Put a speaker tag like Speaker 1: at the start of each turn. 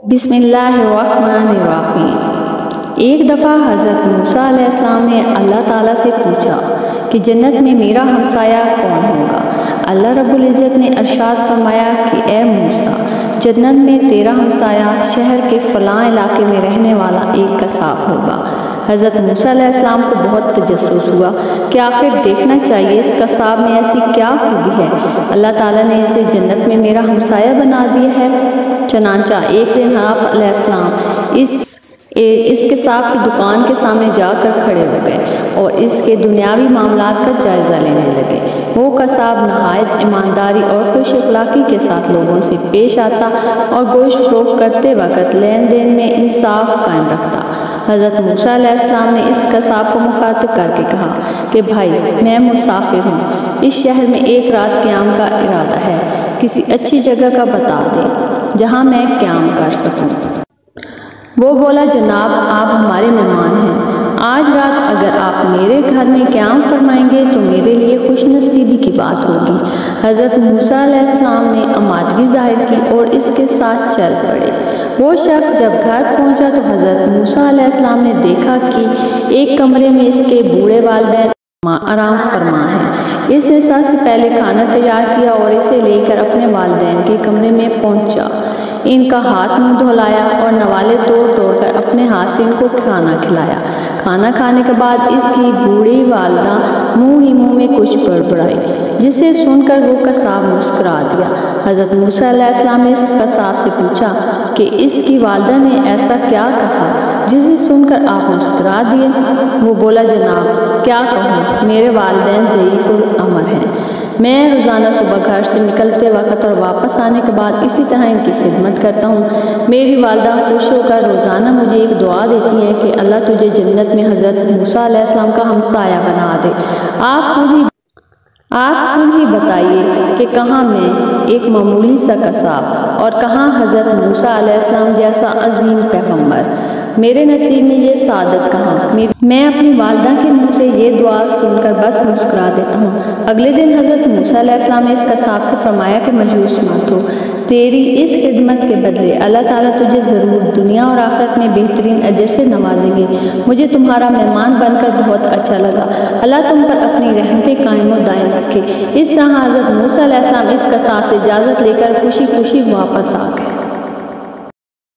Speaker 1: بسم اللہ الرحمن الرحیم۔ ایک دفعہ حضرت موسیٰ علیہ السلام نے اللہ تعالیٰ سے پوچھا کہ جنت میں میرا ہمسایہ کون ہوگا؟ اللہ رب العزت نے ارشاد فرمایا کہ اے موسیٰ، جنت میں تیرا ہمسایہ شہر کے فلاں علاقے میں رہنے والا ایک قصاب ہوگا۔ حضرت موسیٰ علیہ السلام کو بہت تجسس ہوا کہ آخر دیکھنا چاہیے اس قصاب میں ایسی کیا خوبی ہے، اللہ تعالیٰ نے اسے جنت میں میرا ہمسایہ بنا دیا ہے۔ چنانچہ ایک دن آپ علیہ السلام اس قصاب کی دکان کے سامنے جا کر کھڑے ہو گئے اور اس کے دنیاوی معاملات کا جائزہ لینے لگے۔ وہ قصاب نہایت ایمانداری اور خوش اخلاقی کے ساتھ لوگوں سے پیش آتا اور گوشت فروخت کرتے وقت لین دین میں انصاف قائم رکھتا۔ حضرت موسیٰ علیہ السلام نے اس قصاب کو مخاطب کر کے کہا کہ بھائی، میں مسافر ہوں، اس شہر میں ایک رات قیام کا ارادہ ہے، کسی اچھی جگہ کا بتا دیں جہاں میں قیام کر سکوں۔ وہ بولا، جناب آپ ہمارے مہمان ہیں، آج رات اگر آپ میرے گھر میں قیام فرمائیں گے تو میرے لیے خوش نصیبی کی بات ہوگی۔ حضرت موسیٰ علیہ السلام نے آمادگی ظاہر کی اور اس کے ساتھ چل پڑے۔ وہ شخص جب گھر پہنچا تو حضرت موسیٰ علیہ السلام نے دیکھا کہ ایک کمرے میں اس کے بوڑھے والدین آرام فرما ہیں۔ اس نے سب سے پہلے کھانا تیار کیا اور اسے لے کر اپنے والدین کے کمرے میں پہنچا، ان کا ہاتھ منہ دھلایا اور نوالے توڑ توڑ کر اپنے ہاتھ سے ان کو کھانا کھلایا۔ کھانا کھانے کے بعد اس کی بوڑھی والدہ منہ ہی منہ میں کچھ بڑبڑائی، جسے سن کر وہ قصاب مسکرا دیا۔ حضرت موسیٰ علیہ السلام نے اس قصاب سے پوچھا کہ اس کی والدہ نے ایسا کیا کہا جسے سن کر آپ مسکرا دیے؟ وہ بولا، جناب کیا کہوں، میرے والدین ضعیف العمر ہیں، میں روزانہ صبح گھر سے نکلتے وقت اور واپس آنے کے بعد اسی طرح ان کی خدمت کرتا ہوں۔ میری والدہ خوش ہو کر روزانہ مجھے ایک دعا دیتی ہیں کہ اللہ تجھے جنت میں حضرت موسیٰ علیہ السلام کا ہمسایہ بنا دے۔ آپ خود ہی بتائیے کہ کہاں میں ایک معمولی سا قصاب اور کہاں حضرت موسیٰ علیہ السلام جیسا عظیم پیغمبر، میرے نصیب میں یہ سعادت کہاں؟ میں اپنی والدہ کے منہ سے یہ دعا سن کر بس مسکرا دیتا ہوں۔ اگلے دن حضرت موسیٰ علیہ السلام نے اس قصاب سے فرمایا کہ مایوس مت ہو، تیری اس خدمت کے بدلے اللہ تعالیٰ تجھے ضرور دنیا اور آخرت میں بہترین اجر سے نوازیں گے۔ مجھے تمہارا مہمان بن کر بہت اچھا لگا، اللہ تم پر اپنی رحمتیں قائم و دائم رکھے۔ اس طرح حضرت موسیٰ علیہ السلام اس قصاب سے اجازت لے کر خوشی خوشی واپس آ گئے۔